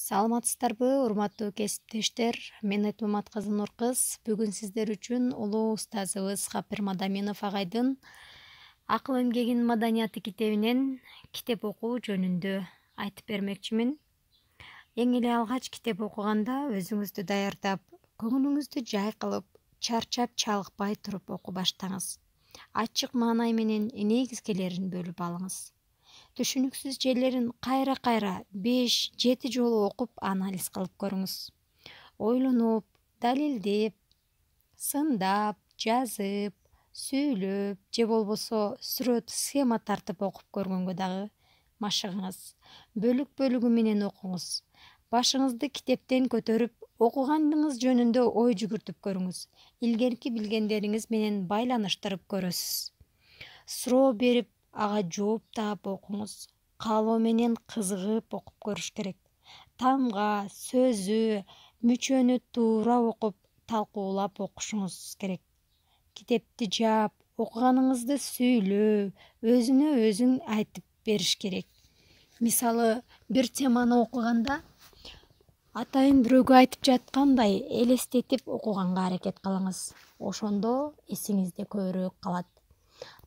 Саламатсыздарбы, урматтуу кесиптештер. Мен Айтмамат Казынур кыз. Бүгүн сиздер үчүн улуу устазыбыз Капир Мадаминов агайдын Акыл эмгегинин маданияты китебинен китеп окуу жөнүндө айтып бермекчимин. Эң эле алгач китеп окуганда өзүңүздү даярдап, көңүлүңүздү жай кылып, чарчап чалыкпай туруп окуу баштаңыз. Ачык маанай менен негизгилерин бөлүп алыңыз. Түшүнүксүз жерлерин кайра 5-7 жолу окуп анализ кылып көрүңүз. Ойлонуп, далилдеп, сындап, жазып, сүйлөп же болбосо сүрөт схема тартып окуп көргөнгө дагы машыгыңыз. Бөлүк менен окуңуз. Башыңызды китептен көтөрүп, окуганыңыз жөнүндө ой жүгүртүп көрүңүз. Илгерки билгендериңиз менен байланыштырып көрөсүз. Суроо берип, ага жооп таап окуңуз. Каалоо менен кызыгып окуп көрүш керек. Тамга, сөзү, мүчөнү туура окуп, талкуулап окушуңуз керек. Китепти жаап, окуганыңызды сүйлөө, өзүнө өзүң айтып бериш керек. Мисалы, бир теманы окуганда атайын бирөөгө айтып жаткандай элестетип окуганга аракет кылыңыз. Ошондо эсиңизде көбүрөөк калат.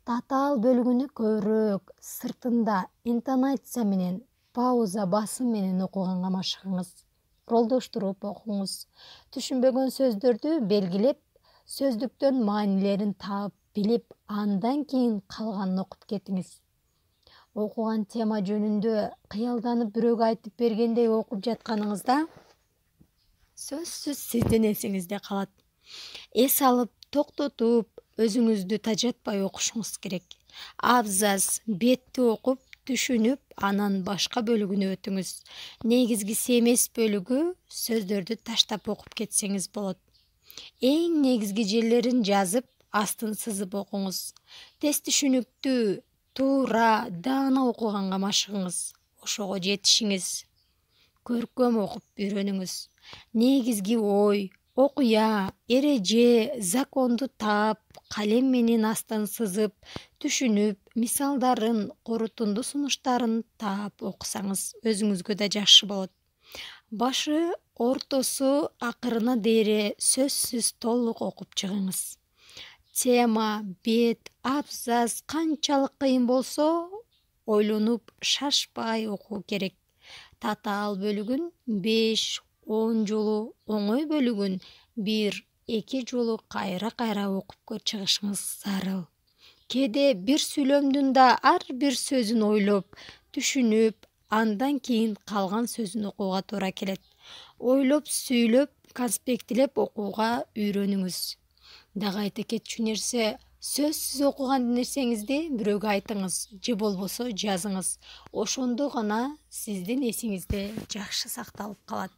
Татаал бөлүгүнү көбүрөөк сыртында интонация менен, пауза, басым менен окуганга машыгыңыз. Ролдоштуруп окуңуз. Түшүнбөгөн сөздөрдү белгилеп, сөздүктөн маанилерин таап билип, андан кийин калганын окуп кетиңиз. Окуган тема жөнүндө кыялданып бирөөгө айтып бергендей окуп жатканыңызда сөзсүз сиздин эсиңизде калат. Эс алып, токтотуп, өзүңүздү тажатпай окушуңуз керек. Абзац, бетти окуп, түшүнүп, анан башка бөлүгүнө өтүңүз. Негизгиси эмес бөлүгү сөздөрдү таштап окуп кетсеңиз болот. Эң негизги жерлерин жазып, астын сызып окуңуз. Тез түшүнүктүү, туура, даана окуганга машыгыңыз. Ошого жетишиңиз. Көркөм окуп үйрөнүңүз. Негизги ой, окуя, эреже, законду таап, калем менен астын сызып, түшүнүп, мисалдарын, корутунду сунуштарын таап окусаңыз өзүңүзгө да жакшы болот. Башы, ортосу, акырына дейре сөзсүз толук окуп чыгыңыз. Тема, бет, абзац канчалык кыйын болсо, ойлонуп, шашпай окуу керек. Татаал бөлүгүн 5-10 жолу, оңой бөлүгүн 1-2 жолу кайра окуп чыгышыңыз зарыл. Кээде бир сүйлөмдүн да ар бир сөзүн ойлоп, түшүнүп, андан кийин калган сөзүн окууга туура келет. Ойлоп, сүйлөп, конспектилеп окууга үйрөнүңүз. Дагы айта кетчү нерсе, сөзсүз окуган нерсеңизди бирөөгө айтыңыз же болбосо жазыңыз. Ошондо гана сиздин эсиңизде жакшы сакталып калат.